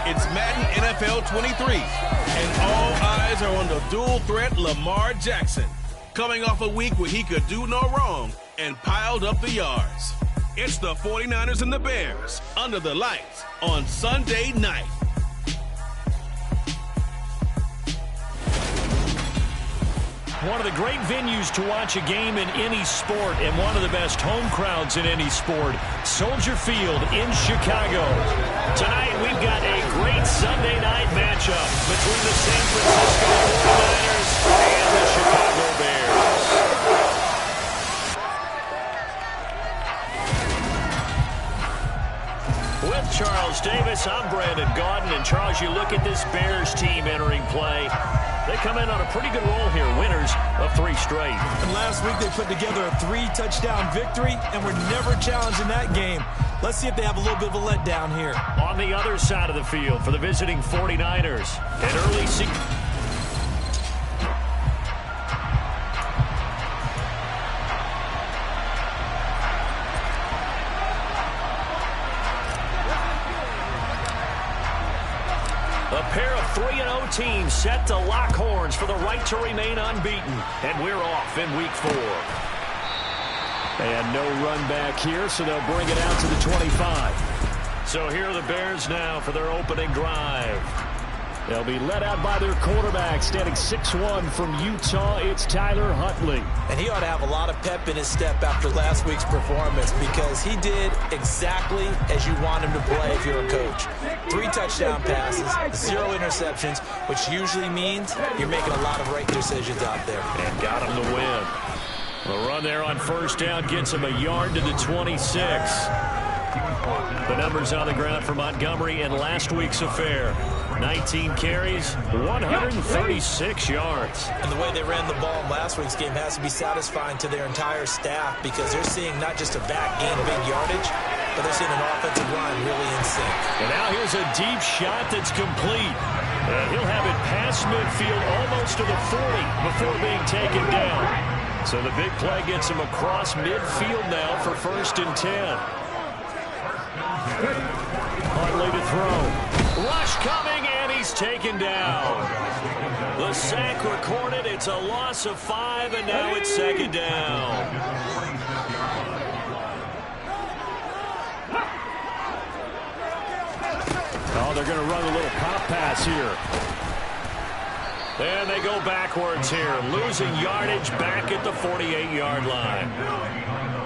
It's Madden NFL 23, and all eyes are on the dual threat Lamar Jackson, coming off a week where he could do no wrong and piled up the yards. It's the 49ers and the Bears under the lights on Sunday night. One of the great venues to watch a game in any sport, and one of the best home crowds in any sport, Soldier Field in Chicago. Tonight we've got a great Sunday night matchup between the San Francisco 49ers and the Chicago Bears. With Charles Davis, I'm Brandon Gaudin. And Charles, you look at this Bears team entering play. They come in on a pretty good roll here, winners of 3 straight. And last week they put together a 3-touchdown victory and were never challenged in that game. Let's see if they have a little bit of a letdown here. On the other side of the field for the visiting 49ers, an early season. A pair of 3-0 teams set to lock horns for the right to remain unbeaten. And we're off in week 4. And no run back here, so they'll bring it out to the 25. So here are the Bears now for their opening drive. They'll be led out by their quarterback, standing 6'1" from Utah. It's Tyler Huntley. And he ought to have a lot of pep in his step after last week's performance, because he did exactly as you want him to play if you're a coach. 3 touchdown passes, 0 interceptions, which usually means you're making a lot of right decisions out there. And got him to win. The run there on first down gets him a yard to the 26. The numbers on the ground for Montgomery in last week's affair. 19 carries, 136 yards. And the way they ran the ball in last week's game has to be satisfying to their entire staff, because they're seeing not just a back gain big yardage, but they're seeing an offensive line really in sync. And now here's a deep shot that's complete. And he'll have it past midfield almost to the 40 before being taken down. So the big play gets him across midfield now for 1st and 10. Huntley to throw. Rush coming, and he's taken down. The sack recorded. It's a loss of 5, and now it's 2nd down. Oh, they're going to run a little pop pass here. And they go backwards here, losing yardage back at the 48-yard line.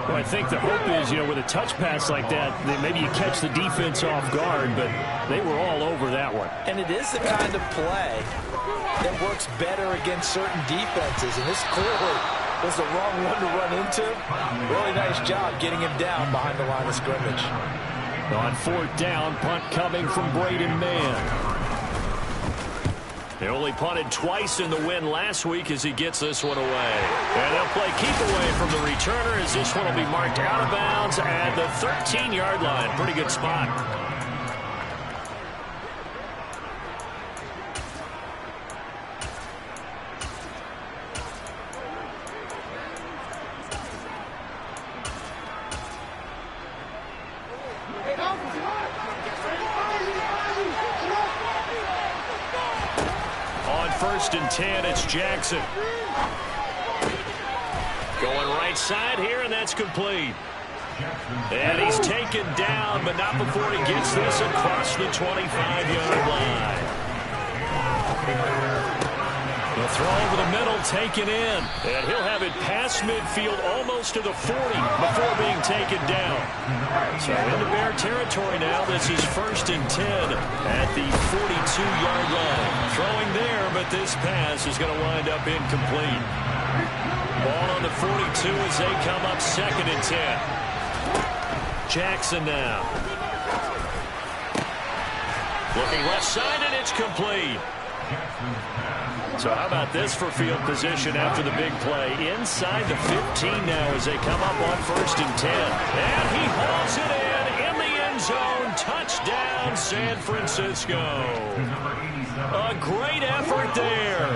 Well, I think the hope is, with a touch pass like that, maybe you catch the defense off guard, but they were all over that one. And it is the kind of play that works better against certain defenses, and this clearly was the wrong one to run into. Really nice job getting him down behind the line of scrimmage. On 4th down, punt coming from Braden Mann. They only punted twice in the win last week as he gets this one away. And they'll play keep away from the returner as this one will be marked out of bounds at the 13-yard line. Pretty good spot. On 1st and 10, it's Jackson. Going right side here, and that's complete. And he's taken down, but not before he gets this across the 25-yard line. The throw over the middle, taken in. And he'll have it past midfield almost to the 40 before being taken down. So into Bear territory now. This is 1st and 10 at the 42-yard line. Throwing there, but this pass is going to wind up incomplete. Ball on the 42 as they come up 2nd and 10. Jackson now. Looking left side, and it's complete. So how about this for field position after the big play? Inside the 15 now as they come up on 1st and 10. And he hauls it in the end zone. Touchdown, San Francisco. A great effort there.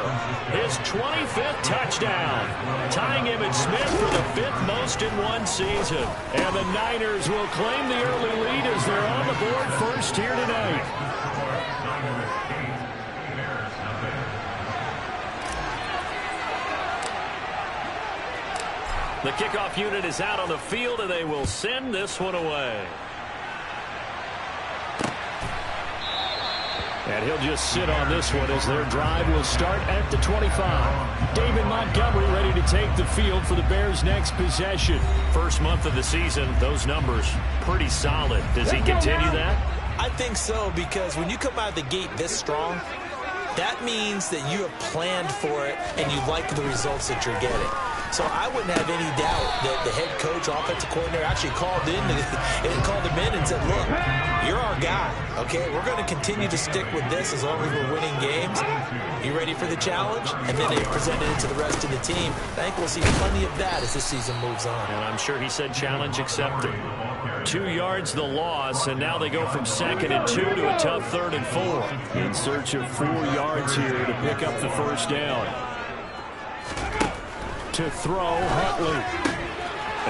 His 25th touchdown, tying Emmitt Smith for the 5th most in one season. And the Niners will claim the early lead as they're on the board first here tonight. The kickoff unit is out on the field, and they will send this one away. And he'll just sit on this one as their drive will start at the 25. David Montgomery ready to take the field for the Bears' next possession. First month of the season, those numbers pretty solid. Does he continue that? I think so, because when you come out of the gate this strong, that means that you have planned for it and you like the results that you're getting. So I wouldn't have any doubt that the head coach, offensive coordinator, actually called him in and said, look, you're our guy, okay? We're going to continue to stick with this as long as we're winning games. You ready for the challenge? And then they presented it to the rest of the team. I think we'll see plenty of that as this season moves on. And I'm sure he said challenge accepted. 2 yards the loss, and now they go from 2nd and 2 to a tough 3rd and 4. In search of 4 yards here to pick up the first down. To throw, Huntley.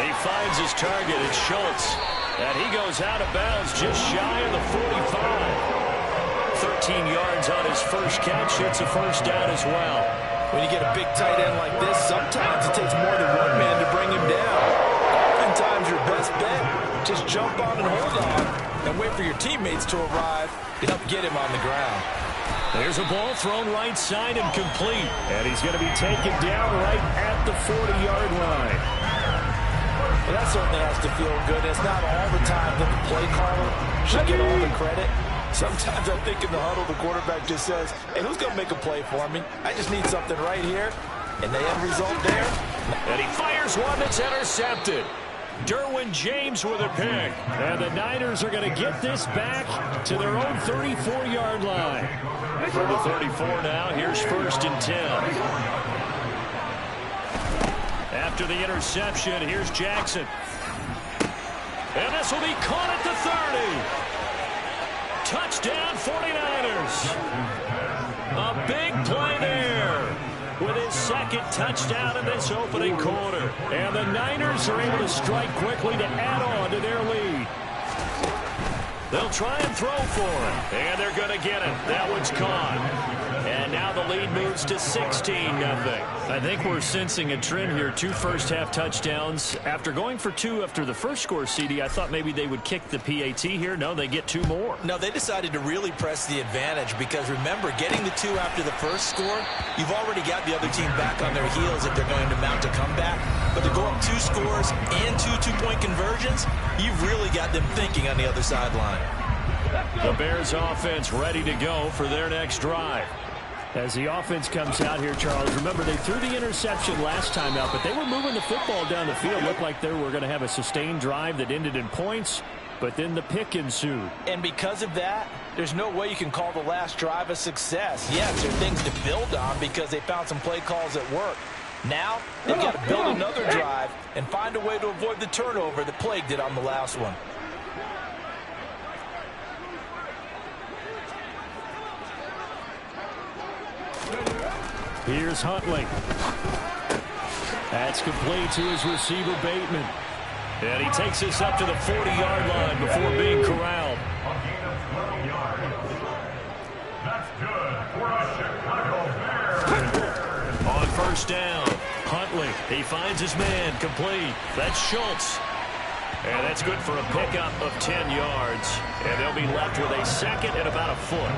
He finds his target, it's Schultz. And he goes out of bounds just shy of the 45. 13 yards on his first catch. It's a first down as well. When you get a big tight end like this, sometimes it takes more than one man to bring him down. Oftentimes your best bet, just jump on and hold on and wait for your teammates to arrive to help get him on the ground. There's a ball thrown right side and complete. And he's going to be taken down right at the 40-yard line. Well, that certainly has to feel good. It's not all the time that the play caller should get all the credit. Sometimes I think in the huddle, the quarterback just says, hey, who's going to make a play for me? I just need something right here. And the end result there. And he fires one that's intercepted. Derwin James with a pick. And the Niners are going to get this back to their own 34-yard line. For the 34 now, here's 1st and 10. After the interception, here's Jackson. And this will be caught at the 30. Touchdown 49ers. A big play there with his 2nd touchdown in this opening quarter. And the Niners are able to strike quickly to add on to their lead. They'll try and throw for him. And they're going to get it. That one's caught. And now the lead moves to 16-0. I think we're sensing a trend here. 2 first-half touchdowns. After going for 2 after the first score, CD, I thought maybe they would kick the PAT here. No, they get 2 more. No, they decided to really press the advantage because, remember, getting the 2 after the first score, you've already got the other team back on their heels if they're going to mount a comeback. But to go up 2 scores and 2 two-point conversions, you've really got them thinking on the other sideline. The Bears offense ready to go for their next drive. As the offense comes out here, Charles, remember they threw the interception last time out, but they were moving the football down the field. Looked like they were going to have a sustained drive that ended in points, but then the pick ensued. And because of that, there's no way you can call the last drive a success. Yes, there are things to build on because they found some play calls that work. Now, they've got to build another drive and find a way to avoid the turnover that plagued it on the last one. Here's Huntley. That's complete to his receiver, Bateman. And he takes us up to the 40-yard line before being corralled. On first down, Huntley. He finds his man, complete. That's Schultz. And that's good for a pickup of 10 yards. And they'll be left with a 2nd and about a foot.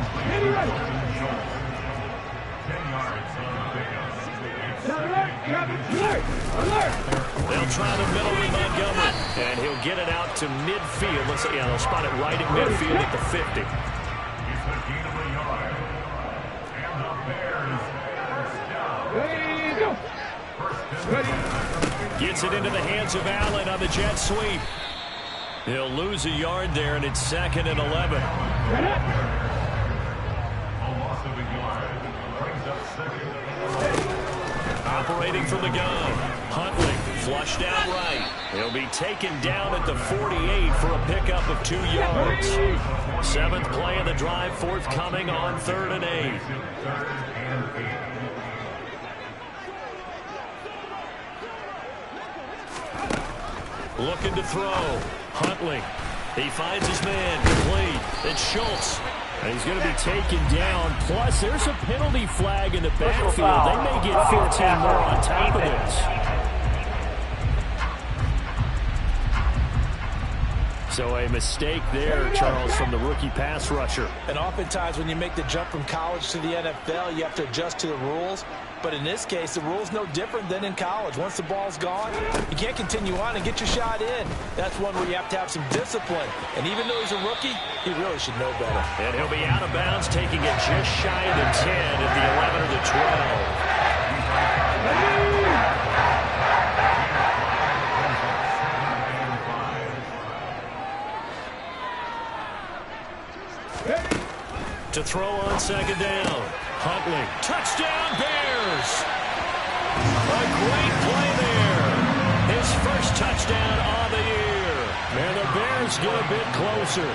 They'll try the middle with Montgomery, and he'll get it out to midfield. They'll spot it right at midfield at the 50. Gets it into the hands of Allen on the jet sweep. He'll lose a yard there, and it's 2nd and 11. Operating from the gun, Huntley flushed out right. He'll be taken down at the 48 for a pickup of 2 yards. 7th play of the drive forthcoming on 3rd and 8. Looking to throw. Huntley. He finds his man, complete. It's Schultz. And he's going to be taken down. Plus, there's a penalty flag in the backfield. They may get 15 more on top of this. So a mistake there, Charles, from the rookie pass rusher. And oftentimes when you make the jump from college to the NFL, you have to adjust to the rules. But in this case, the rule's no different than in college. Once the ball's gone, you can't continue on and get your shot in. That's one where you have to have some discipline. And even though he's a rookie, he really should know better. And he'll be out of bounds, taking it just shy of the 10 at the 11 or the 12. To throw on second down. Huntley. Touchdown, Bears! A great play there. His first touchdown on the year. And the Bears get a bit closer.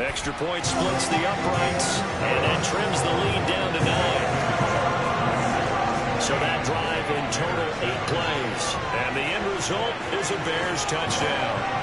Extra point splits the uprights, and that trims the lead down to 9. So that drive in total 8 plays. And the end result is a Bears touchdown.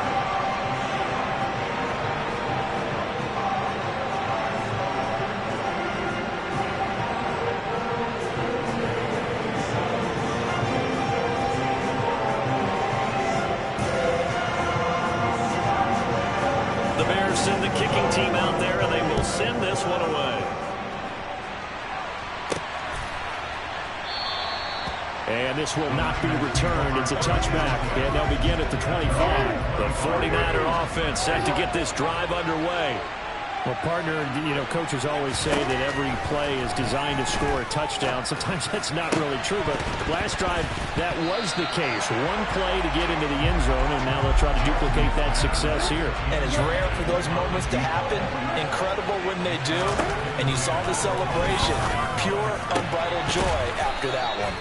Send the kicking team out there, and they will send this one away. And this will not be returned. It's a touchback, and they'll begin at the 25. The 49er offense set to get this drive underway. Well, partner, you know, coaches always say that every play is designed to score a touchdown. Sometimes that's not really true, but last drive, that was the case. One play to get into the end zone, and now they'll try to duplicate that success here. And it's rare for those moments to happen. Incredible when they do. And you saw the celebration. Pure, unbridled joy after that one.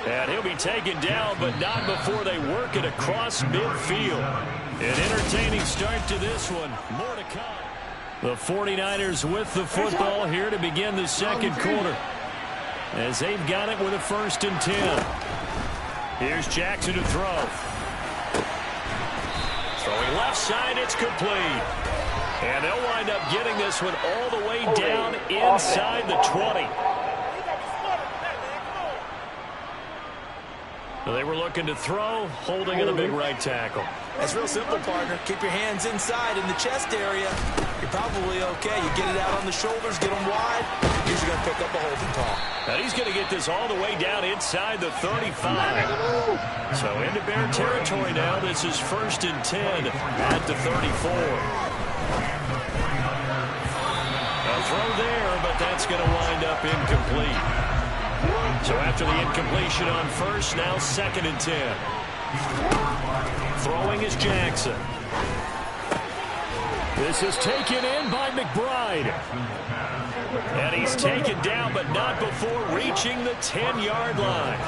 And he'll be taken down, but not before they work it across midfield. An entertaining start to this one. More to come. The 49ers with the football here to begin the second quarter, as they've got it with a 1st and 10. Here's Jackson to throw. Throwing left side, it's complete. And they'll wind up getting this one all the way down inside the 20. So they were looking to throw, holding in the big right tackle. That's real simple, partner. Keep your hands inside in the chest area. You're probably okay. You get it out on the shoulders, get them wide. He's going to pick up a holding call. And he's going to get this all the way down inside the 35. So into Bear territory now. This is 1st and 10 at the 34. A throw there, but that's going to wind up incomplete. So after the incompletion on first, now 2nd and 10. Throwing is Jackson. This is taken in by McBride. And he's taken down, but not before reaching the 10-yard line.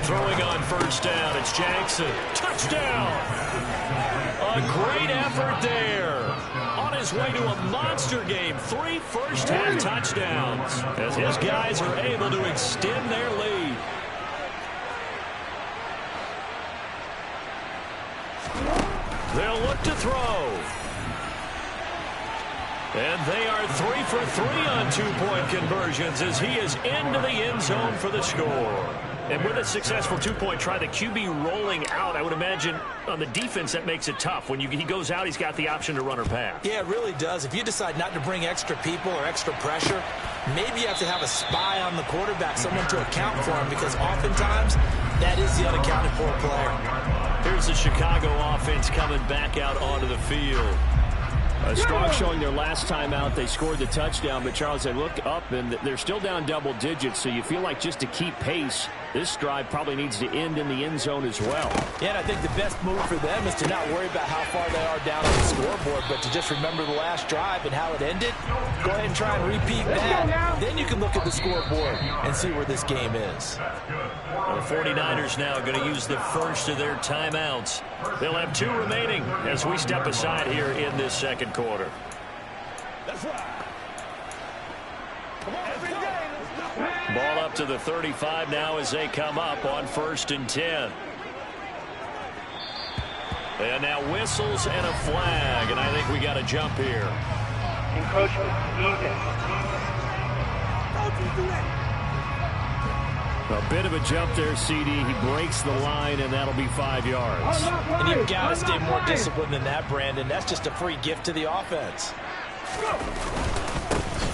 Throwing on 1st down, it's Jackson. Touchdown! A great effort there. On his way to a monster game. 3 first-half touchdowns as his guys are able to extend their lead. They'll look to throw. And they are 3 for 3 on 2-point conversions as he is into the end zone for the score. And with a successful 2-point try, the QB rolling out, I would imagine on the defense that makes it tough. When he goes out, he's got the option to run or pass. Yeah, it really does. If you decide not to bring extra people or extra pressure, maybe you have to have a spy on the quarterback, someone to account for him, because oftentimes that is the unaccounted for player. Here's the Chicago offense coming back out onto the field. A strong showing their last time out. They scored the touchdown, but Charles, they look up, and they're still down double digits, so you feel like just to keep pace, this drive probably needs to end in the end zone as well. Yeah, and I think the best move for them is to not worry about how far they are down on the scoreboard, but to just remember the last drive and how it ended. Go ahead and try and repeat that. Then you can look at the scoreboard and see where this game is. The 49ers now going to use the first of their timeouts. They'll have 2 remaining as we step aside here in this second quarter. Ball up to the 35 now as they come up on 1st and 10. And now whistles and a flag, and I think we got a jump here. Encroachment, defense. A bit of a jump there, CD. He breaks the line, and that'll be 5 yards. And you've got to stay more disciplined than that, Brandon. That's just a free gift to the offense.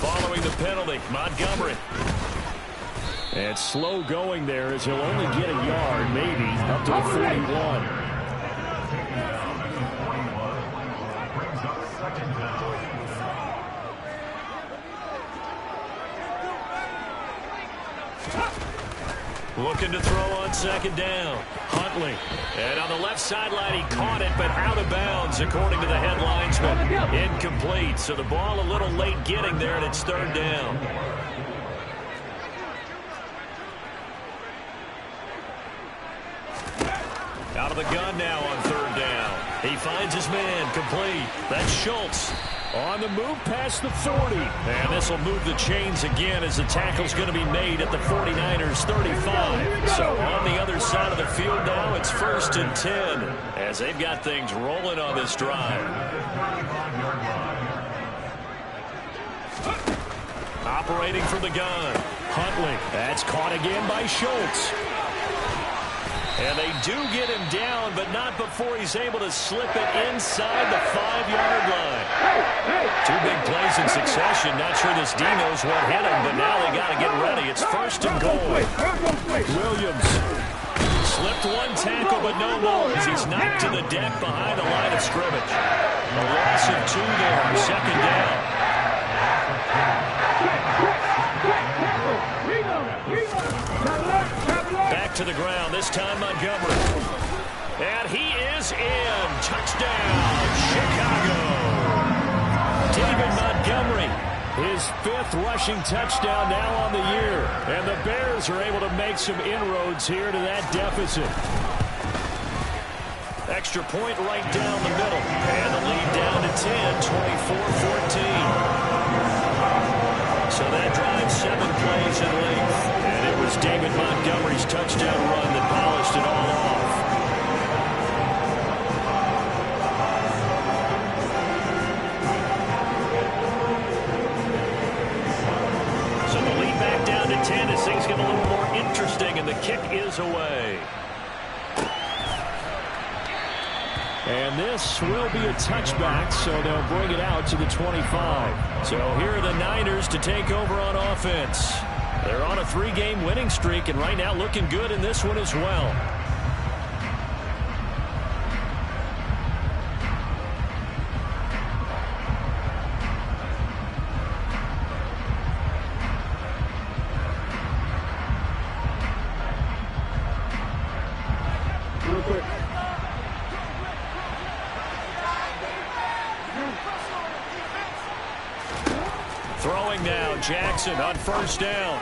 Following the penalty, Montgomery. And slow going there as he'll only get a yard, maybe, up to the 41. Looking to throw on second down. Huntley. And on the left sideline, he caught it, but out of bounds, according to the head linesman. Incomplete. So the ball a little late getting there, and it's third down. Out of the gun now on third down. He finds his man, complete. That's Schultz. On the move past the 40. And this will move the chains again as the tackle's going to be made at the 49ers 35. So on the other side of the field now, it's 1st and 10 as they've got things rolling on this drive. Operating from the gun. Huntley. That's caught again by Schultz. And they do get him down, but not before he's able to slip it inside the 5-yard line. 2 big plays in succession. Not sure this D knows what hit him, but now they got to get ready. It's 1st and goal. Williams slipped one tackle, but no more as he's knocked to the deck behind the line of scrimmage. A loss of 2 there, 2nd down. Back to the ground, this time Montgomery. And he is in. Touchdown, Chicago. David Montgomery, his 5th rushing touchdown now on the year. And the Bears are able to make some inroads here to that deficit. Extra point right down the middle. And the lead down to 10, 24-14. So that drives 7 plays in length. And it was David Montgomery's touchdown run that polished it all off. So the lead back down to 10 as things get a little more interesting, and the kick is away. And this will be a touchback, so they'll bring it out to the 25. So here are the Niners to take over on offense. They're on a 3-game winning streak, and right now looking good in this one as well. Real quick. Throwing now, Jackson on 1st down.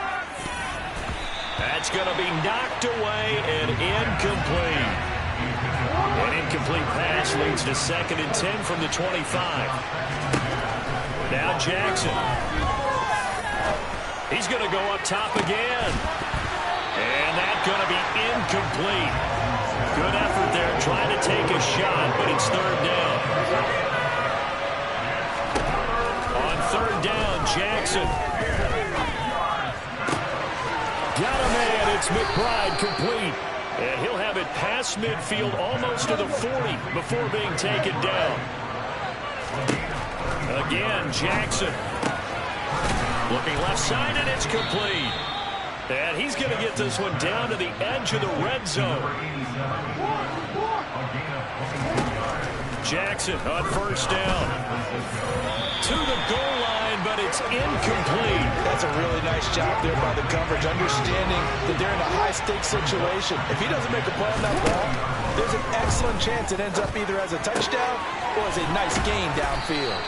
That's going to be knocked away and incomplete. An incomplete pass leads to 2nd and 10 from the 25. Now Jackson. He's going to go up top again. And that's going to be incomplete. Good effort there trying to take a shot, but it's 3rd down. On 3rd down, Jackson. Got a man, it's McBride, complete. And he'll have it past midfield almost to the 40 before being taken down. Again, Jackson. Looking left side, and it's complete. And he's going to get this one down to the edge of the red zone. Jackson on 1st down. To the goal line, but it's incomplete. That's a really nice job there by the coverage, understanding that they're in a high-stakes situation. If he doesn't make a play on that ball, there's an excellent chance it ends up either as a touchdown or as a nice gain downfield.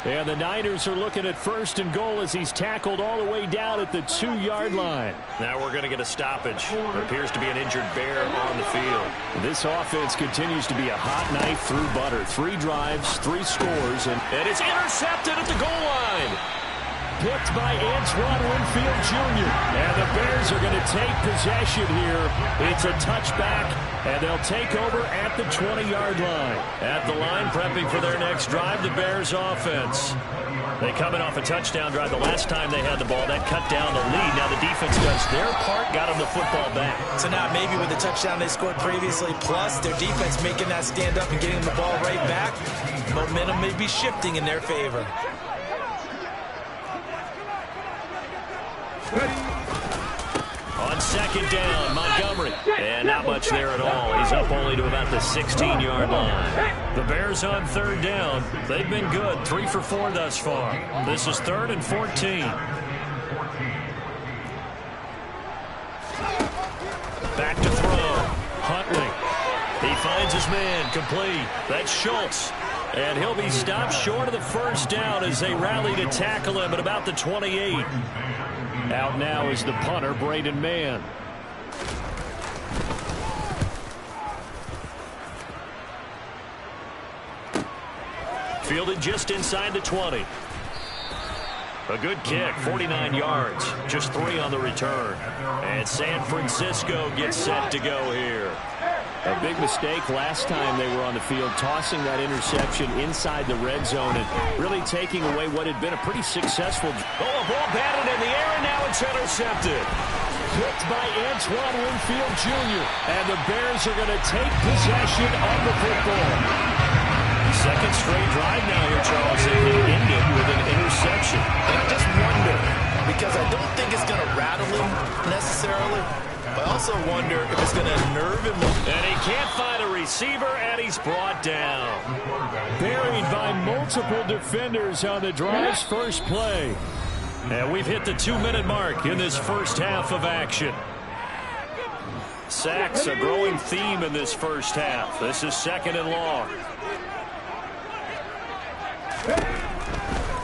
And the Niners are looking at 1st and goal as he's tackled all the way down at the 2-yard line. Now we're going to get a stoppage. There appears to be an injured bear on the field. This offense continues to be a hot knife through butter. 3 drives, 3 scores, and it's intercepted at the goal line. Picked by Antoine Winfield Jr. And the Bears are going to take possession here. It's a touchback And they'll take over at the 20-yard line. At the line, prepping for their next drive, the Bears offense. They coming off a touchdown drive the last time they had the ball. That cut down the lead. Now the defense does their part, got them the football back. So now maybe with the touchdown they scored previously, plus their defense making that stand up and getting the ball right back, momentum may be shifting in their favor. On second down, Montgomery. And not much there at all. He's up only to about the 16-yard line. The Bears on third down. They've been good. 3 for 4 thus far. This is 3rd and 14. Back to throw. Huntley. He finds his man. Complete. That's Schultz. And he'll be stopped short of the first down as they rally to tackle him at about the 28. Out now is the punter, Braden Mann. Fielded just inside the 20. A good kick, 49 yards. Just 3 on the return. And San Francisco gets set to go here. A big mistake last time they were on the field, tossing that interception inside the red zone and really taking away what had been a pretty successful. Oh, a ball batted in the air, and now it's intercepted. Picked by Antoine Winfield Jr. And the Bears are going to take possession of the football. Second straight drive now here, Charles. It ended with an interception. And I just wonder, because I don't think it's going to rattle him necessarily, I also wonder if it's going to nerve him. And he can't find a receiver, and he's brought down. Buried by multiple defenders on the drive's first play. And we've hit the 2-minute mark in this first half of action. Sacks, a growing theme in this first half. This is 2nd and long.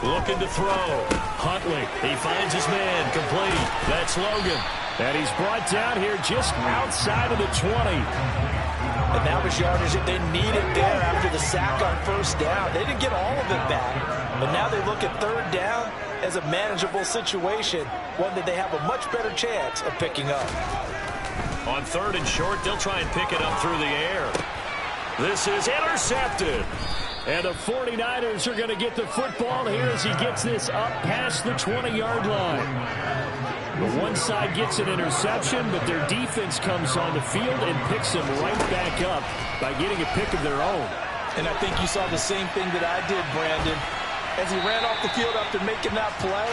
Looking to throw. Huntley, he finds his man, complete. That's Logan. And he's brought down here just outside of the 20. And that was yardage that they needed there after the sack on first down. They didn't get all of it back. But now they look at third down as a manageable situation, one that they have a much better chance of picking up. On 3rd and short, they'll try and pick it up through the air. This is intercepted. And the 49ers are going to get the football here as he gets this up past the 20-yard line. The one side gets an interception, but their defense comes on the field and picks them right back up by getting a pick of their own. And I think you saw the same thing that I did, Brandon. As he ran off the field after making that play,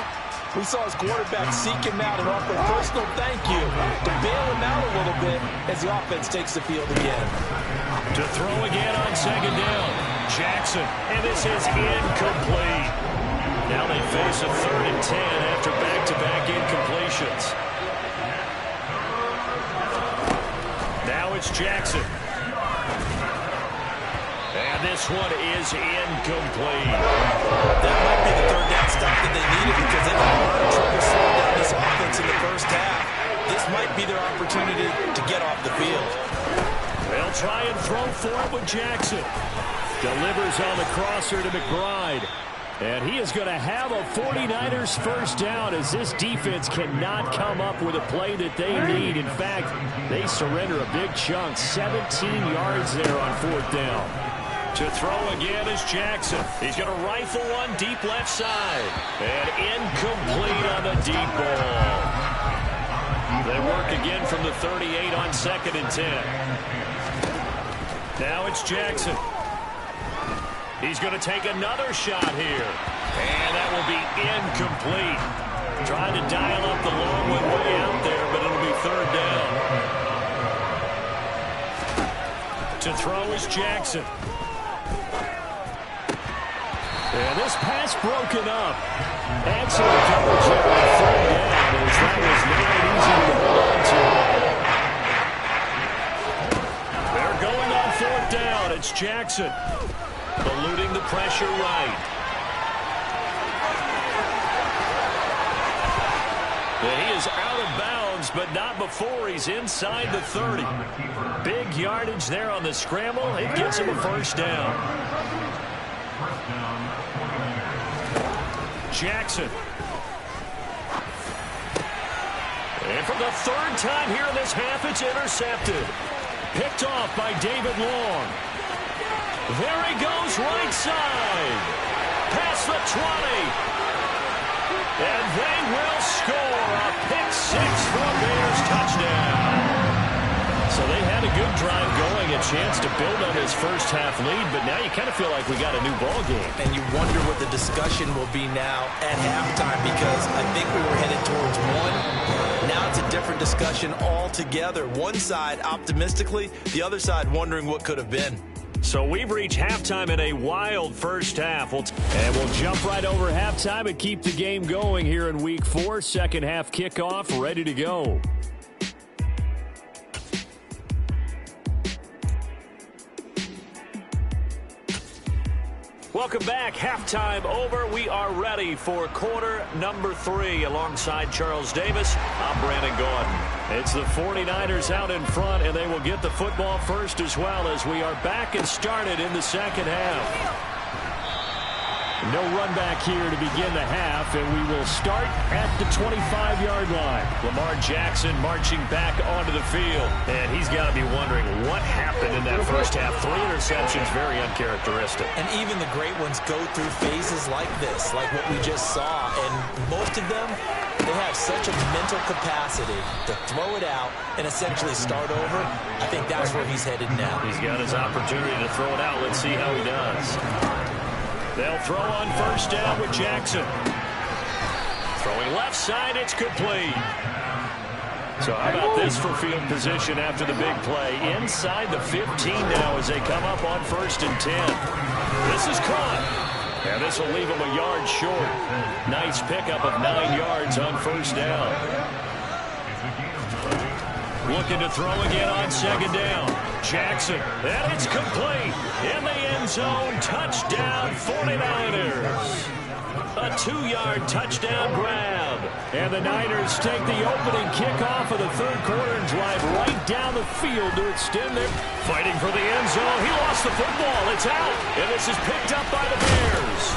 we saw his quarterback seek him out and offer a personal thank you to bail him out a little bit as the offense takes the field again. To throw again on second down. Jackson, and this is incomplete. Now they face a 3rd and 10 after back-to-back incompletions. Now it's Jackson. And this one is incomplete. That might be the 3rd down stop that they needed because they had a lot of trouble slowing down this offense in the first half. This might be their opportunity to get off the field. They'll try and throw for it with Jackson. Delivers on the crosser to McBride. And he is going to have a 49ers first down as this defense cannot come up with a play that they need. In fact, they surrender a big chunk, 17 yards there on 4th down. To throw again is Jackson. He's going to rifle one deep left side. And incomplete on the deep ball. They work again from the 38 on 2nd and 10. Now it's Jackson. He's going to take another shot here. And that will be incomplete. Trying to dial up the long one way out there, but it'll be 3rd down. To throw is Jackson. And this pass broken up. Excellent coverage there on 3rd down as that was not easy to hold on to. They're going on 4th down. It's Jackson. Eluding the pressure right. And he is out of bounds, but not before he's inside the 30. Big yardage there on the scramble. It gets him a first down. Jackson. And for the 3rd time here in this half, it's intercepted. Picked off by David Long. There he goes, right side. Past the 20. And they will score a pick six for a Bears touchdown. So they had a good drive going, a chance to build on his first half lead, but now you kind of feel like we got a new ball game. And you wonder what the discussion will be now at halftime, because I think we were headed towards one. Now it's a different discussion altogether. One side optimistically, the other side wondering what could have been. So we've reached halftime in a wild first half. And we'll jump right over halftime and keep the game going here in Week 4. Second half kickoff, ready to go. Welcome back. Halftime over. We are ready for quarter number 3. Alongside Charles Davis, I'm Brandon Gordon. It's the 49ers out in front, and they will get the football first as well, as we are back and started in the second half. No run back here to begin the half, and we will start at the 25-yard line. Lamar Jackson marching back onto the field, and he's got to be wondering what happened in that first half. 3 interceptions, very uncharacteristic. And even the great ones go through phases like this, like what we just saw, and most of them, they have such a mental capacity to throw it out and essentially start over. I think that's where he's headed now. He's got his opportunity to throw it out. Let's see how he does. They'll throw on first down with Jackson. Throwing left side, it's complete. So how about this for field position after the big play? Inside the 15 now as they come up on first and 10. This is caught. And this will leave him a yard short. Nice pickup of 9 yards on first down. Looking to throw again on second down. Jackson, and it's complete. In the end zone, touchdown 49ers. A 2-yard touchdown grab. And the Niners take the opening kickoff of the third quarter and drive right down the field to extend their... Fighting for the end zone. He lost the football. It's out. And this is picked up by the Bears.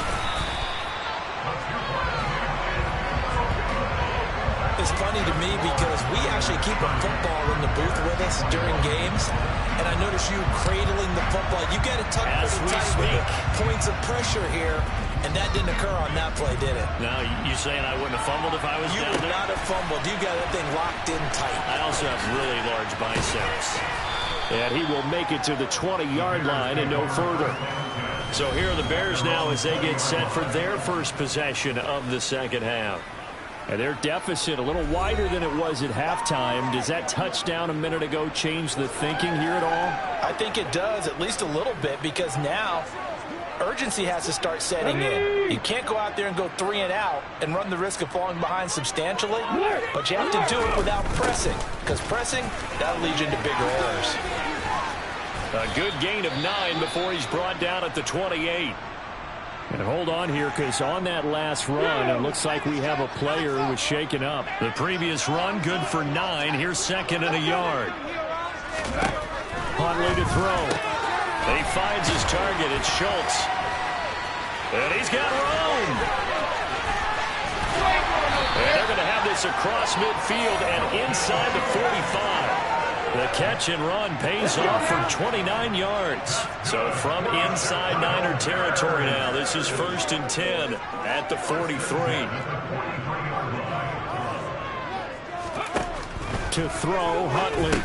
It's funny to me because we actually keep a football in the booth with us during games, and I notice you cradling the football. You got to tuck it tight with the points of pressure here, and that didn't occur on that play, did it? No, you saying I wouldn't have fumbled if I was down there? You would not have fumbled. You got that thing locked in tight. I also have really large biceps. And he will make it to the 20-yard line and no further. So here are the Bears now as they get set for their first possession of the second half. And their deficit a little wider than it was at halftime. Does that touchdown a minute ago change the thinking here at all? I think it does, at least a little bit, because now urgency has to start setting in. You can't go out there and go 3 and out and run the risk of falling behind substantially, but you have to do it without pressing, because pressing, that'll lead you into bigger errors. A good gain of 9 before he's brought down at the 28. And hold on here, because on that last run, it looks like we have a player who was shaken up. The previous run, good for 9. Here's second and a yard. Huntley to throw. And he finds his target. It's Schultz. And he's got room. And they're going to have this across midfield and inside the 45. The catch and run pays off for 29 yards. So from inside Niner territory now, this is first and 10 at the 43. To throw, Huntley.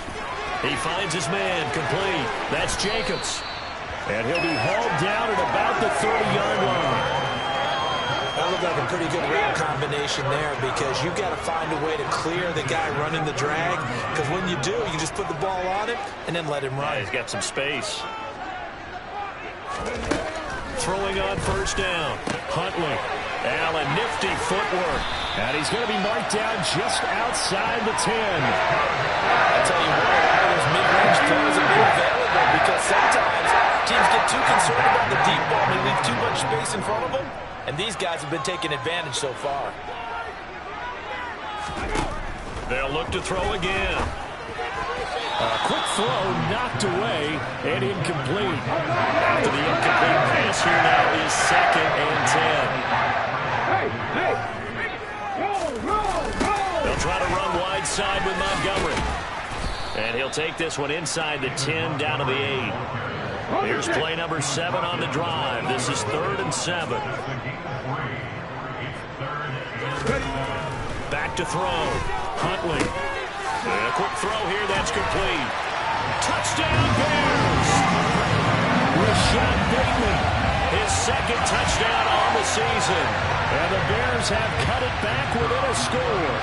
He finds his man, complete. That's Jacobs. And he'll be hauled down at about the 30-yard line. That looked like a pretty good route combination there, because you've got to find a way to clear the guy running the drag, because when you do, you just put the ball on him and then let him run. Yeah, he's got some space. Throwing on first down. Huntley. Allen, nifty footwork. And he's going to be marked down just outside the 10. I tell you what, a lot of those mid-range throws have been available, because sometimes teams get too concerned about the deep ball and they leave too much space in front of them. And these guys have been taking advantage so far. They'll look to throw again. A quick throw knocked away and incomplete. After the incomplete pass, here now is second and 10. They'll try to run wide side with Montgomery. And he'll take this one inside the 10, down to the 8. Here's play number 7 on the drive. This is 3rd and 7. Back to throw. Huntley. A quick throw here. That's complete. Touchdown, Bears! Rashad Bateman, his 2nd touchdown on the season. And the Bears have cut it back within a score.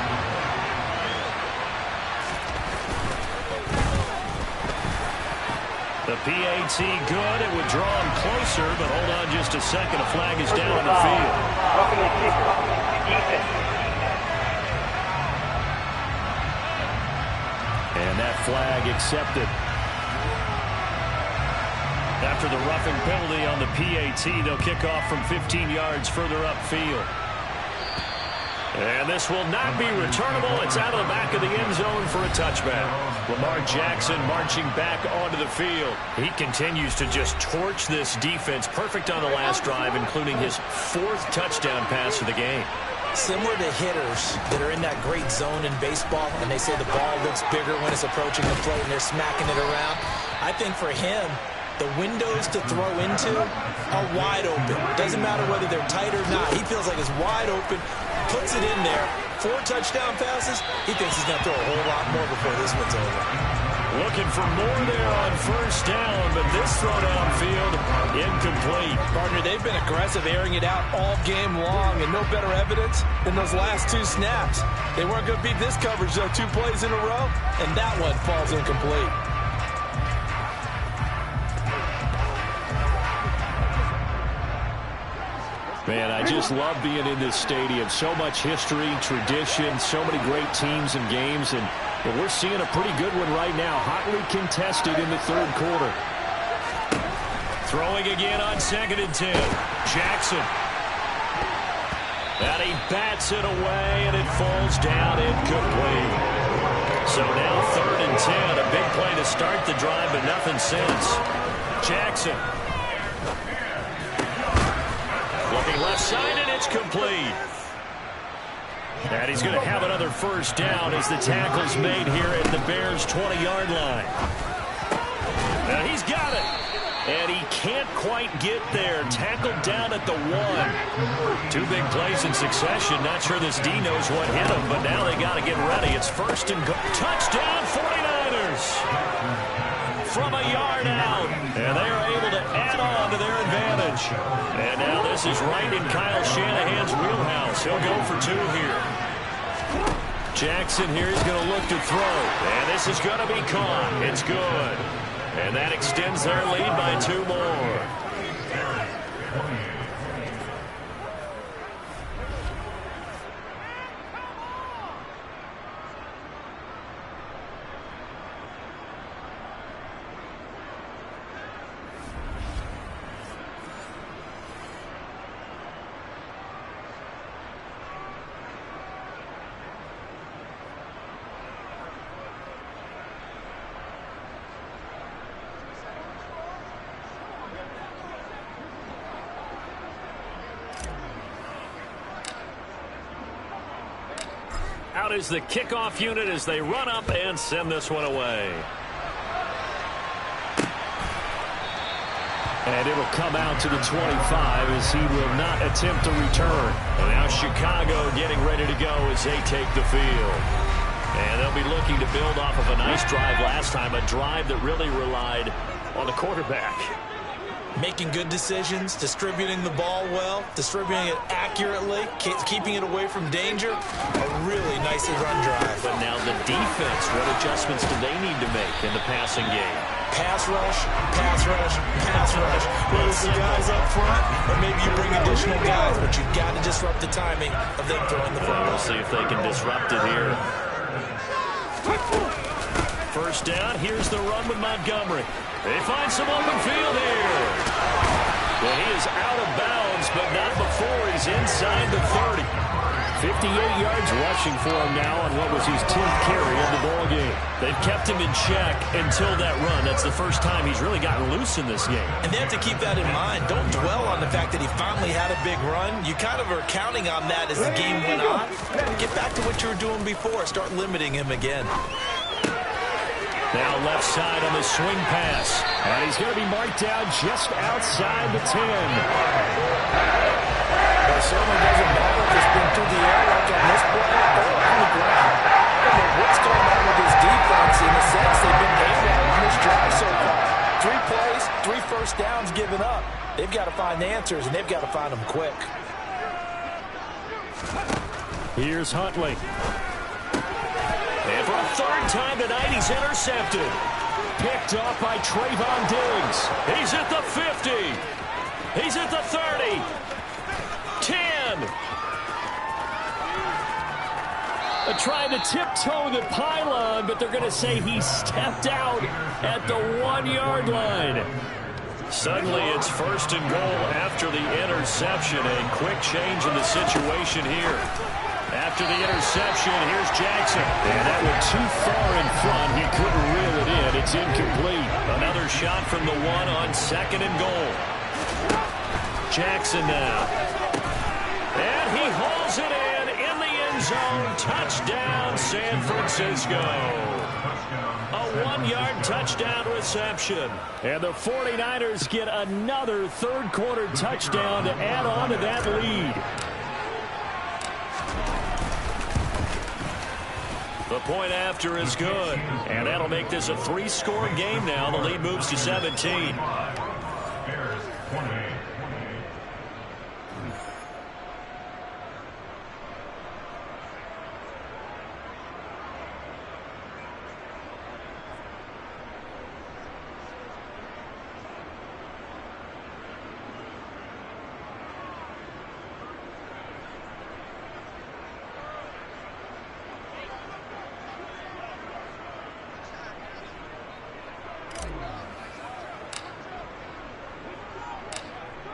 The PAT good. It would draw him closer, but hold on just a second. A flag is down on the field. And that flag accepted. After the roughing penalty on the PAT, they'll kick off from 15 yards further upfield. And this will not be returnable. It's out of the back of the end zone for a touchback. Lamar Jackson marching back onto the field. He continues to just torch this defense. Perfect on the last drive, including his 4th touchdown pass of the game. Similar to hitters that are in that great zone in baseball, and they say the ball looks bigger when it's approaching the plate and they're smacking it around. I think for him, the windows to throw into are wide open. Doesn't matter whether they're tight or not. He feels like it's wide open, puts it in there. 4 touchdown passes. He thinks he's going to throw a whole lot more before this one's over. Looking for more there on 1st down, but this throw downfield incomplete. Partner, they've been aggressive, airing it out all game long, and no better evidence than those last 2 snaps. They weren't going to beat this coverage, though, 2 plays in a row, and that one falls incomplete. Man, I just love being in this stadium. So much history, tradition, so many great teams and games, and we're seeing a pretty good one right now. Hotly contested in the 3rd quarter. Throwing again on 2nd and 10. Jackson. And he bats it away, and it falls down incomplete. So now 3rd and 10. A big play to start the drive, but nothing since. Jackson. Looking left side, and it's complete. And he's going to have another 1st down as the tackle's made here at the Bears' 20-yard line. And he's got it. And he can't quite get there. Tackled down at the 1. 2 big plays in succession. Not sure this D knows what hit him, but now they got to get ready. It's 1st and goal. Touchdown, 49ers! From a yard out. And they are able to add on to their advantage. And now this is right in Kyle Shanahan's wheelhouse. He'll go for 2 here. Jackson here is going to look to throw. And this is going to be caught. It's good. And that extends their lead by 2 more. Out is the kickoff unit as they run up and send this one away. And it'll come out to the 25 as he will not attempt to return. And now Chicago getting ready to go as they take the field. And they'll be looking to build off of a nice drive last time, a drive that really relied on the quarterback. Making good decisions, distributing the ball well, distributing it accurately, keeping it away from danger. A really nicely run drive. But now the defense, what adjustments do they need to make in the passing game? Pass rush, pass rush, pass rush. Whether it's the guys up front or maybe you bring additional guys, but you've got to disrupt the timing of them throwing the football. We'll see if they can disrupt it here. 1st down, here's the run with Montgomery. They find some open field here. Well, he is out of bounds, but not before he's inside the 30. 58 yards rushing for him now on what was his 10th carry of the ball game. They've kept him in check until that run. That's the first time he's really gotten loose in this game. And they have to keep that in mind. Don't dwell on the fact that he finally had a big run. You kind of are counting on that as the game went on. Get back to what you were doing before. Start limiting him again. Now left side on the swing pass. And he's going to be marked down just outside the 10. It certainly doesn't matter if it's been through the air like on this play or on the ground. I don't know what's going on with this defense in the sense they've been able on this drive so far. 3 plays, 3 first downs given up. They've got to find answers, and they've got to find them quick. Here's Huntley. And for a 3rd time tonight, he's intercepted. Picked off by Trayvon Diggs. He's at the 50. He's at the 30. 10. They're trying to tiptoe the pylon, but they're going to say he stepped out at the 1-yard line. Suddenly, it's 1st and goal after the interception. A quick change in the situation here. After the interception, here's Jackson. And that went too far in front. He couldn't reel it in. It's incomplete. Another shot from the 1 on 2nd and goal. Jackson now. And he hauls it in the end zone. Touchdown, San Francisco. A 1-yard touchdown reception. And the 49ers get another 3rd quarter touchdown to add on to that lead. The point after is good. And that'll make this a 3-score game now. The lead moves to 17.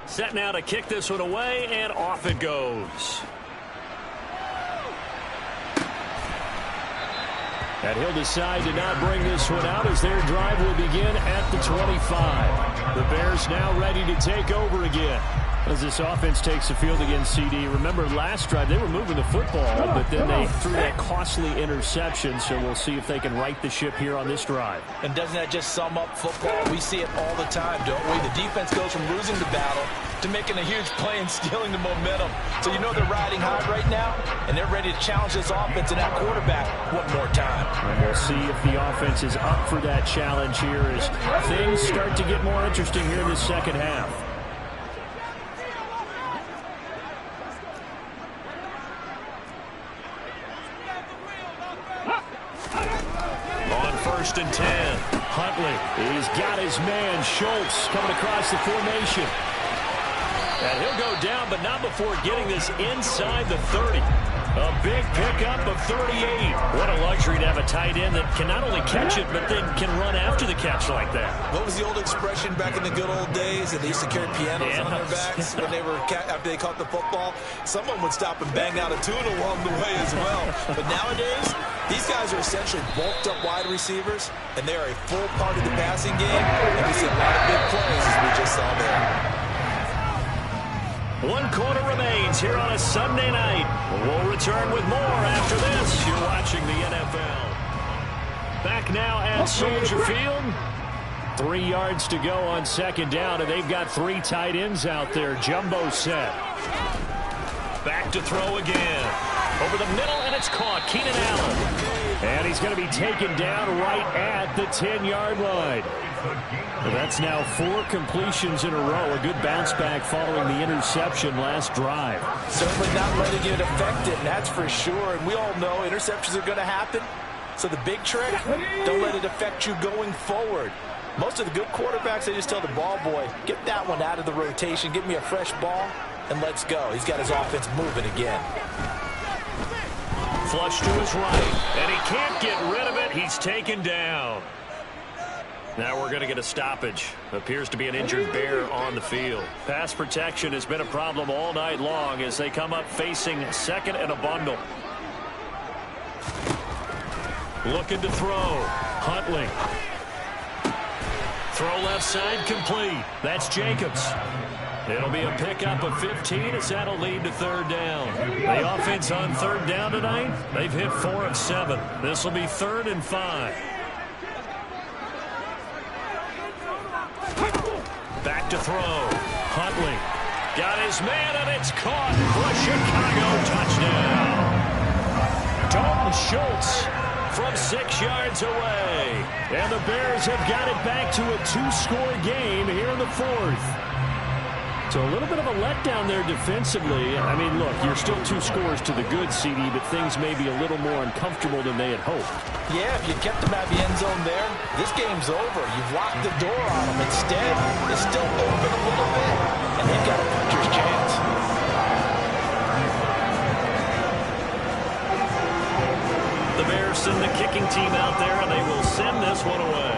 Set now to kick this one away, and off it goes. And he'll decide to not bring this one out as their drive will begin at the 25. The Bears now ready to take over again. As this offense takes the field against CD. Remember last drive they were moving the football, but then they threw that costly interception, so we'll see if they can right the ship here on this drive. And doesn't that just sum up football? We see it all the time, don't we? The defense goes from losing the battle to making a huge play and stealing the momentum. So you know they're riding high right now, and they're ready to challenge this offense and that quarterback one more time. And we'll see if the offense is up for that challenge here as things start to get more interesting here in the second half. On 1st and 10, Huntley. He's got his man, Schultz, coming across the formation. And he'll go down, but not before getting this inside the 30. A big pickup of 38. What a luxury to have a tight end that can not only catch it, but then can run after the catch like that. What was the old expression back in the good old days that they used to carry pianos on their backs when they were after they caught the football? Someone would stop and bang out a tune along the way as well. But nowadays, these guys are essentially bulked up wide receivers, and they are a full part of the passing game. And we see a lot of big plays as we just saw there. 1 quarter remains here on a Sunday night. We'll return with more after this. You're watching the NFL. Back now at Soldier Field. 3 yards to go on 2nd down, and they've got 3 tight ends out there. Jumbo set. Back to throw again. Over the middle, and it's caught. Keenan Allen. And he's going to be taken down right at the 10-yard line. Well, that's now 4 completions in a row. A good bounce back following the interception last drive. Certainly not letting it affect it, that's for sure. And we all know interceptions are going to happen. So the big trick, don't let it affect you going forward. Most of the good quarterbacks, they just tell the ball boy, get that one out of the rotation, give me a fresh ball, and let's go. He's got his offense moving again. Flush to his right, and he can't get rid of it. He's taken down. Now we're going to get a stoppage. Appears to be an injured Bear on the field. Pass protection has been a problem all night long as they come up facing 2nd and a bundle. Looking to throw. Huntley. Throw left side complete. That's Jacobs. It'll be a pickup of 15 as that'll lead to 3rd down. The offense on 3rd down tonight, they've hit 4 of 7. This will be 3rd and 5. throw. Huntley got his man, and it's caught for a Chicago touchdown. Dalton Schultz from 6 yards away. And the Bears have got it back to a 2-score game here in the 4th. So a little bit of a letdown there defensively. I mean, look, you're still 2 scores to the good, CD, but things may be a little more uncomfortable than they had hoped. Yeah, if you kept them at the end zone there, this game's over. You've locked the door on them. Instead, it's still open a little bit, and they've got a puncher's chance. The Bears send the kicking team out there, and they will send this one away.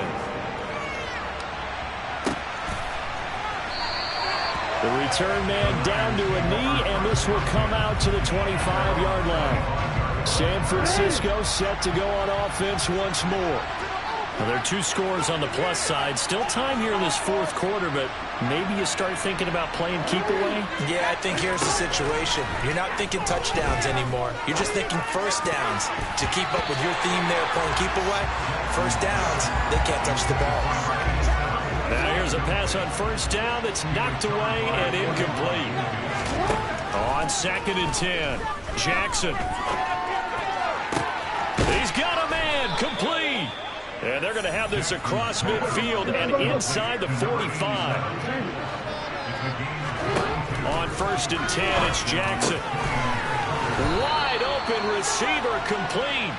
The return man down to a knee, and this will come out to the 25-yard line. San Francisco set to go on offense once more. Well, there are 2 scores on the plus side. Still time here in this 4th quarter, but maybe you start thinking about playing keep away? Yeah, I think here's the situation. You're not thinking touchdowns anymore. You're just thinking first downs. To keep up with your theme there, playing keep away, first downs, they can't touch the ball. Now here's a pass on first down that's knocked away and incomplete. On 2nd and 10, Jackson. He's got a man, complete. And they're going to have this across midfield and inside the 45. On 1st and 10, it's Jackson. Wide open receiver, complete.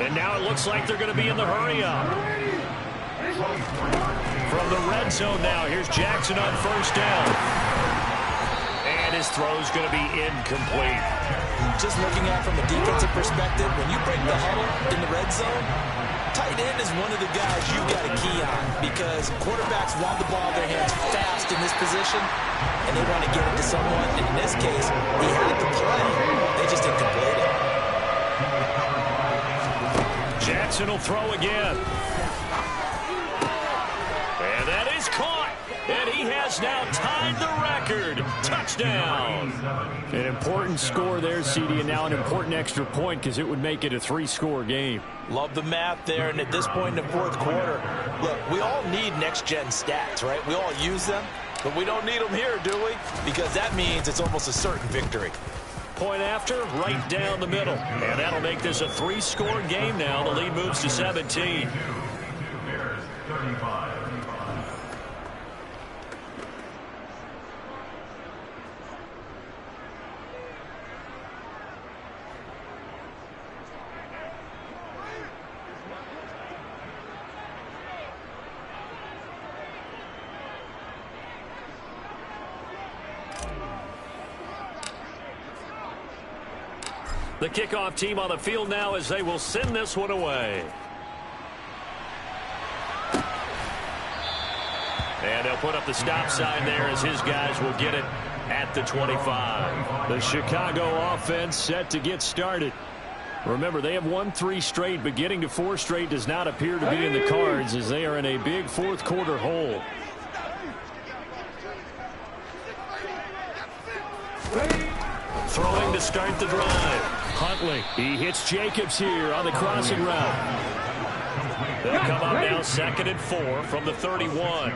And now it looks like they're going to be in the hurry-up. From the red zone now, here's Jackson on first down. And his throw's going to be incomplete. Just looking at it from a defensive perspective, when you break the huddle in the red zone, tight end is one of the guys you've got to key on because quarterbacks want the ball in their hands fast in this position, and they want to get it to someone. And in this case, he had the play. They just didn't complete it. Jackson will throw again. And that is caught. And he has now tied the record. Touchdown. An important score there, CD, and now an important extra point because it would make it a 3-score game. Love the math there, and at this point in the 4th quarter, look, we all need next-gen stats, right? We all use them, but we don't need them here, do we? Because that means it's almost a certain victory. Point after, right down the middle. And that'll make this a 3-score game now. The lead moves to 17. The kickoff team on the field now as they will send this one away. And they'll put up the stop sign there as his guys will get it at the 25. The Chicago offense set to get started. Remember, they have won 3 straight, but getting to 4 straight does not appear to be in the cards as they are in a big 4th quarter hole. Throwing to start the drive. Huntley, he hits Jacobs here on the crossing route. They'll come up now 2nd and 4 from the 31.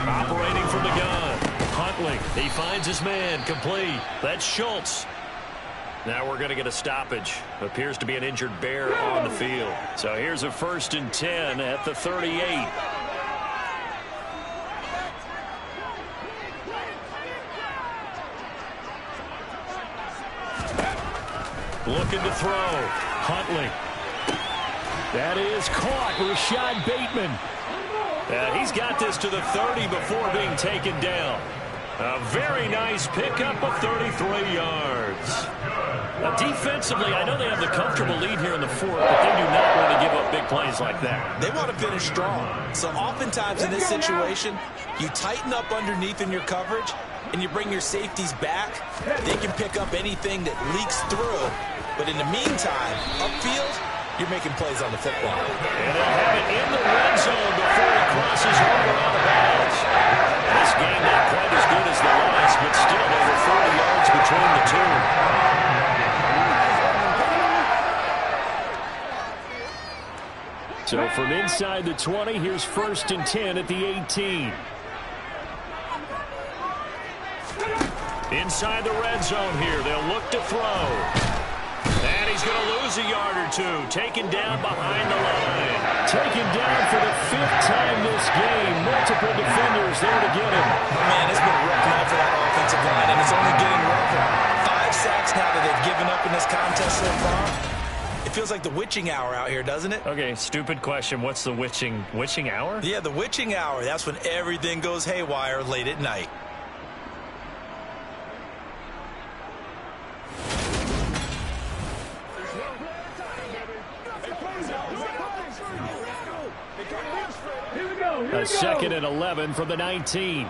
Operating from the gun. Huntley, he finds his man, complete. That's Schultz. Now we're going to get a stoppage. Appears to be an injured Bear on the field. So here's a 1st and 10 at the 38. Looking to throw. Huntley. That is caught. Rashad Bateman. He's got this to the 30 before being taken down. A very nice pickup of 33 yards. Now, defensively, I know they have the comfortable lead here in the 4th, but they do not want to give up big plays like that. They want to finish strong. So oftentimes in this situation, you tighten up underneath in your coverage, and you bring your safeties back. They can pick up anything that leaks through. But in the meantime, upfield, you're making plays on the football. And they'll have it in the red zone before he crosses over out of bounds. This game not quite as good as the last, but still over 40 yards between the two. So from inside the 20. Here's 1st and 10 at the 18. Inside the red zone here. They'll look to throw. And he's going to lose a yard or two. Taken down behind the line. Taken down for the 5th time this game. Multiple defenders there to get him. Man, it's been a rough night for that offensive line, and it's only getting rougher. 5 sacks now that they've given up in this contest so far. It feels like the witching hour out here, doesn't it? Okay, stupid question. What's the witching hour? Yeah, the witching hour. That's when everything goes haywire late at night. A 2nd and 11 from the 19.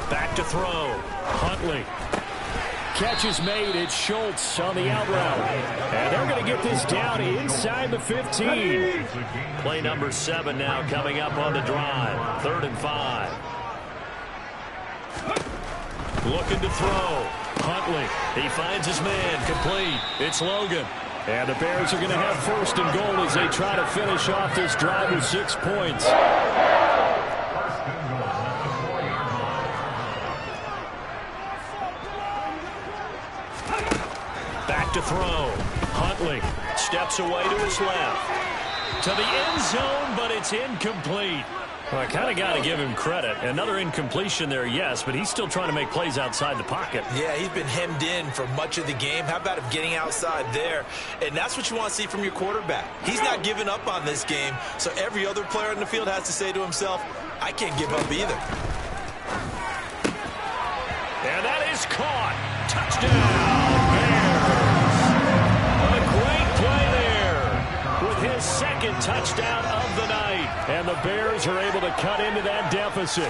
Back to throw. Huntley. Catch is made. It's Schultz on the out route. And they're going to get this down inside the 15. Play number 7 now coming up on the drive. 3rd and 5. Looking to throw. Huntley. He finds his man. Complete. It's Logan. And the Bears are going to have 1st and goal as they try to finish off this drive with 6 points. Back to throw. Huntley steps away to his left. To the end zone, but it's incomplete. Well, I kind of got to give him credit. Another incompletion there, yes, but he's still trying to make plays outside the pocket. Yeah, he's been hemmed in for much of the game. How about him getting outside there? And that's what you want to see from your quarterback. He's not giving up on this game, so every other player in the field has to say to himself, I can't give up either. And that is caught. Touchdown, Bears. A great play there with his 2nd touchdown of the night. And the Bears are able to cut into that deficit.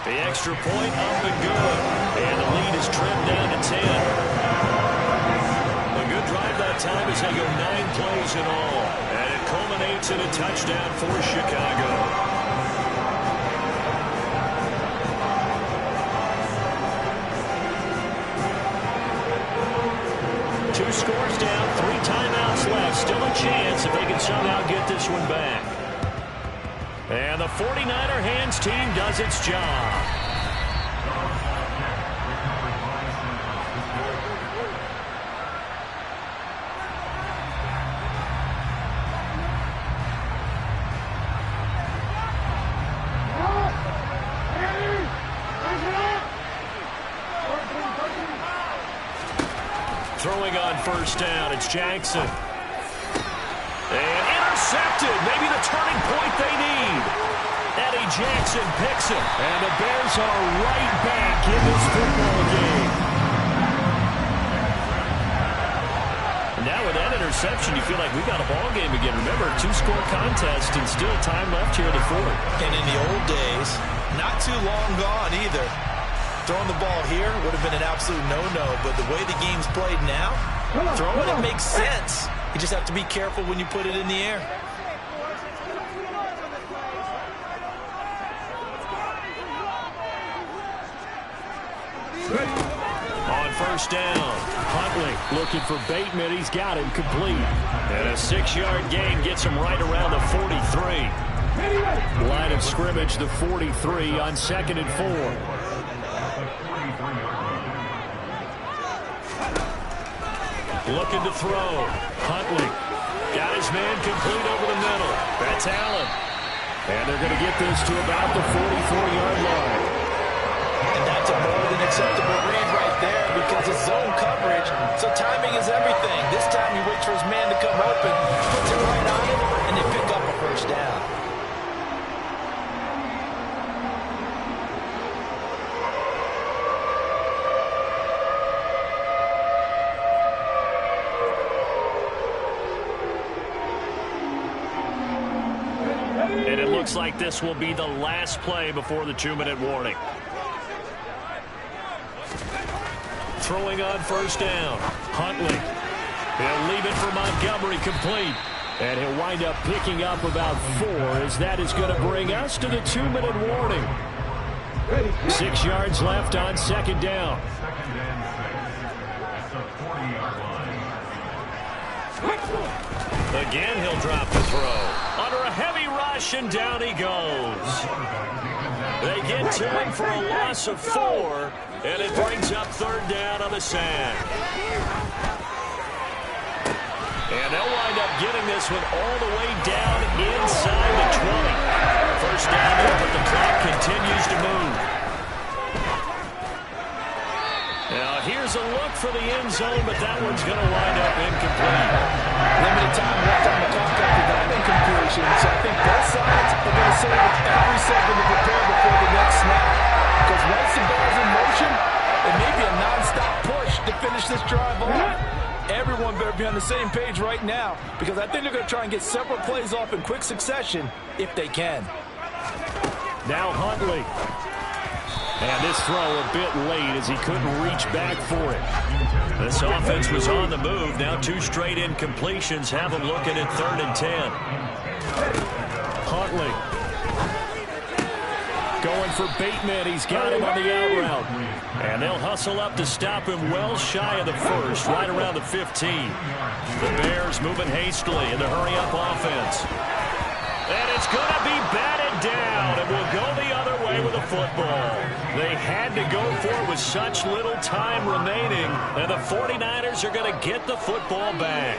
The extra point up and good. And the lead is trimmed down to 10. A good drive that time as they go 9 plays in all. And it culminates in a touchdown for Chicago. Two scores down, 3 timeouts left. Still a chance if they can somehow get this one back. And the 49er hands team does its job. Throwing on 1st down, it's Jackson. And intercepted, maybe the turning point they need. Eddie Jackson picks him, and the Bears are right back in this football game. Now with that interception, you feel like we got a ball game again. Remember, 2-score contest and still time left here in the 4th. And in the old days, not too long gone either. Throwing the ball here would have been an absolute no-no, but the way the game's played now, throwing it makes sense. You just have to be careful when you put it in the air. On 1st down, Huntley looking for Bateman. He's got him complete. And a 6-yard gain gets him right around the 43. Line of scrimmage, the 43 on 2nd and 4. Looking to throw. Huntley got his man complete over the middle. That's Allen. And they're going to get this to about the 44-yard line. And that's a more than acceptable read right there because it's zone coverage, so timing is everything. This time he waits for his man to come open, puts it right on it, and they pick up a 1st down. And it looks like this will be the last play before the 2-minute warning. Throwing on 1st down. Huntley. He'll leave it for Montgomery complete. And he'll wind up picking up about 4 as that is going to bring us to the 2-minute warning. 6 yards left on second down. Again, he'll drop the throw. Under a heavy rush, and down he goes. They get to him for a loss of 4, and it brings up third down on the sand. And they'll wind up getting this one all the way down inside the 20. First down there, but the clock continues to move. Now, here's a look for the end zone, but that one's going to wind up incomplete. Limited time left on the clock after that incompletion, so I think both sides are going to save every second to prepare before the next snap. Because once the ball's in motion, it may be a non-stop push to finish this drive off. Everyone better be on the same page right now, because I think they're going to try and get several plays off in quick succession if they can. Now Huntley. And this throw a bit late as he couldn't reach back for it. This offense was on the move. Now 2 straight incompletions have them looking at 3rd and 10. Huntley. Going for Bateman. He's got him on the out route. And they'll hustle up to stop him well shy of the first, right around the 15. The Bears moving hastily in the hurry-up offense. And it's going to be batted down, and will go the other way with the football. They had to go for it with such little time remaining, and the 49ers are going to get the football back.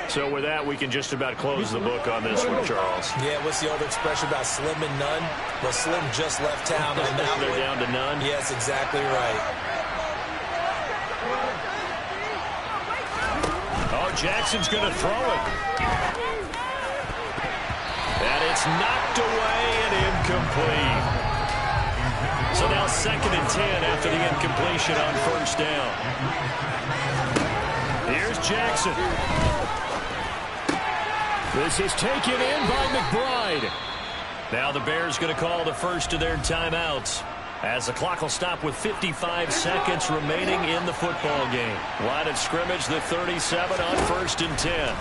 So with that, we can just about close the book on this one, Charles. Yeah, what's the old expression about slim and none? Well, Slim just left town on that one. They're down to none? Yes, exactly right. Oh, Jackson's going to throw it. And it's knocked away and incomplete. So now 2nd and 10 after the incompletion on first down. Here's Jackson. This is taken in by McBride. Now the Bears going to call the first of their timeouts, as the clock will stop with 55 seconds remaining in the football game. Line of scrimmage, the 37 on 1st and 10.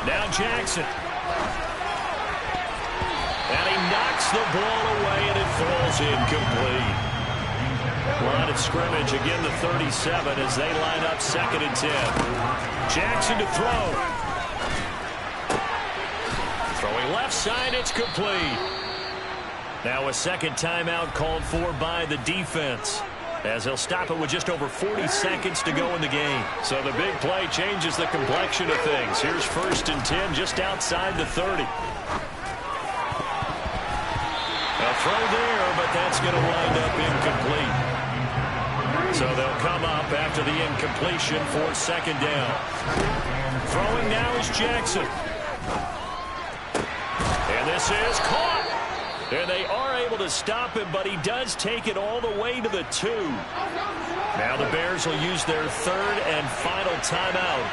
Now Jackson. And he knocks the ball away, and it falls incomplete. Line of scrimmage, again the 37 as they line up 2nd and 10. Jackson to throw. Throwing left side, it's complete. Now a second timeout called for by the defense, as they'll stop it with just over 40 seconds to go in the game. So the big play changes the complexion of things. Here's 1st and 10 just outside the 30. A throw there, but that's going to wind up incomplete. So they'll come up after the incompletion for 2nd down. Throwing now is Jackson. And this is caught. And they are able to stop him, but he does take it all the way to the 2. Now the Bears will use their 3rd and final timeout,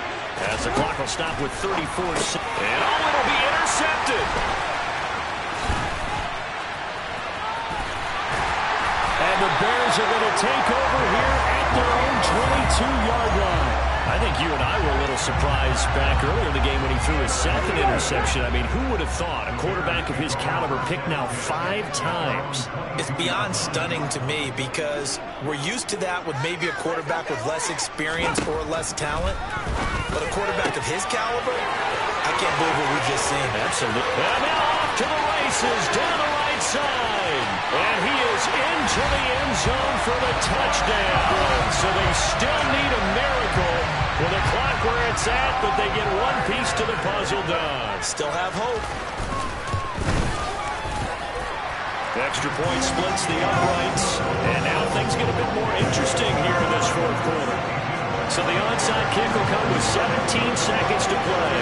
as the clock will stop with 34 seconds. And it'll be intercepted. And the Bears are going to take over here at their own 22-yard line. I think you and I were a little surprised back earlier in the game when he threw his 2nd interception. I mean, who would have thought a quarterback of his caliber picked now 5 times? It's beyond stunning to me, because we're used to that with maybe a quarterback with less experience or less talent. But a quarterback of his caliber, I can't believe what we've just seen. Absolutely. And now off to the races down the right side. And he is into the end zone for the touchdown. So they still need a miracle with the clock where it's at, but they get one piece to the puzzle done. Still have hope. Extra point splits the uprights. And now things get a bit more interesting here in this 4th quarter. So the onside kick will come with 17 seconds to play.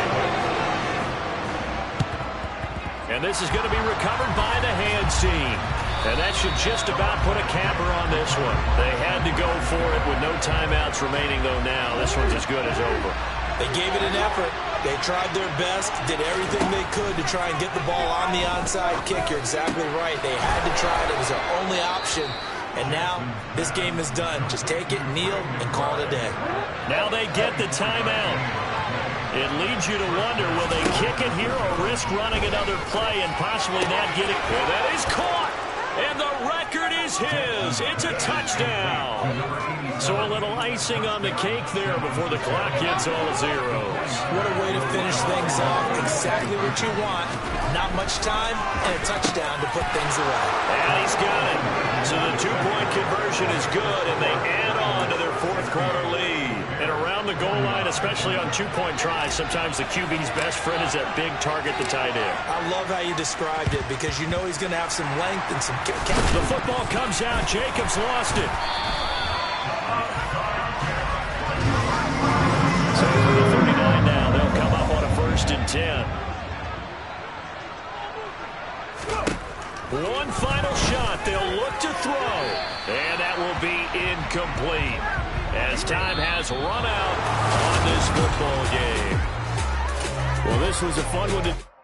And this is going to be recovered by the hands team. And that should just about put a capper on this one. They had to go for it with no timeouts remaining, though now this one's as good as over. They gave it an effort. They tried their best, did everything they could to try and get the ball on the onside kick. You're exactly right. They had to try it. It was their only option. And now this game is done. Just take it, kneel, and call it a day. Now they get the timeout. It leads you to wonder, will they kick it here or risk running another play and possibly not get it? Well, that is caught. And the record is is his. It's a touchdown. So a little icing on the cake there before the clock hits all zeros. What a way to finish things off. Exactly what you want. Not much time and a touchdown to put things away. And he's got it. So the two-point conversion is good, and they add on to their fourth quarter lead. And around the goal line, especially on two-point tries, sometimes the QB's best friend is that big target, the tight end. I love how you described it because you know he's going to have some length and some kick. The football comes out. Jacobs lost it. So the 39 now. They'll come up on a 1st and 10. One final shot. They'll look to throw. And that will be incomplete as time has run out on this football game. Well, this was a fun one to...